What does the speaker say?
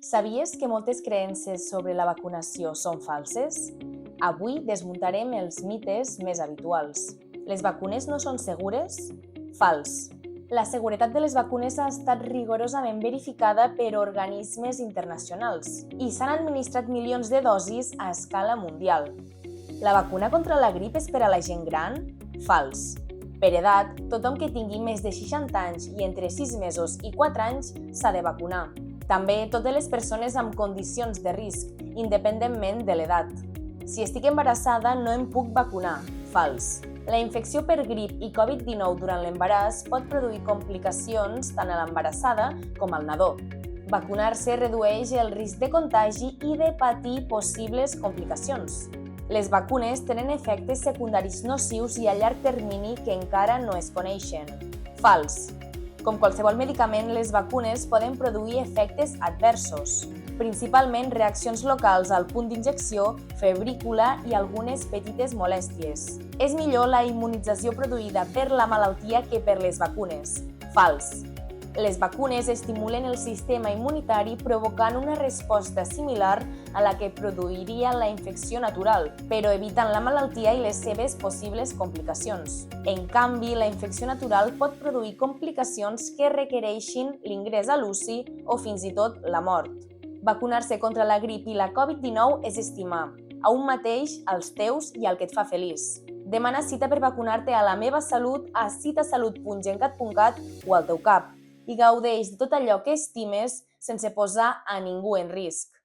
Sabies que moltes creences sobre la vacunació són falses? Avui desmuntarem els mites més habituals. Les vacunes no són segures? Fals. La seguretat de les vacunes ha estat rigorosament verificada per organismes internacionals i s'han administrat milions de dosis a escala mundial. La vacuna contra la grip és per a la gent gran? Fals. Per edat, tothom que tingui més de 60 anys i entre 6 mesos i 4 anys s'ha de vacunar. També totes les persones amb condicions de risc, independentment de l'edat. Si estic embarassada, no em puc vacunar. Fals. La infecció per grip i Covid-19 durant l'embaràs pot produir complicacions tant a l'embarassada com al nadó. Vacunar-se redueix el risc de contagi i de patir possibles complicacions. Les vacunes tenen efectes secundaris nocius i a llarg termini que encara no es coneixen. Fals. Com qualsevol medicament, les vacunes poden produir efectes adversos, principalment reaccions locals al punt d'injecció, febrícula i algunes petites molèsties. És millor la immunització produïda per la malaltia que per les vacunes. Fals. Les vacunes estimulen el sistema immunitari provocant una resposta similar a la que produiria la infecció natural, però evitant la malaltia i les seves possibles complicacions. En canvi, la infecció natural pot produir complicacions que requereixin l'ingrés a l'UCI o fins i tot la mort. Vacunar-se contra la grip i la Covid-19 és estimar a un mateix, als teus i al que et fa feliç. Demana cita per vacunar-te a La Meva Salut a citasalut.gencat.cat o al teu CAP i gaudeix de tot allò que estimes sense posar a ningú en risc.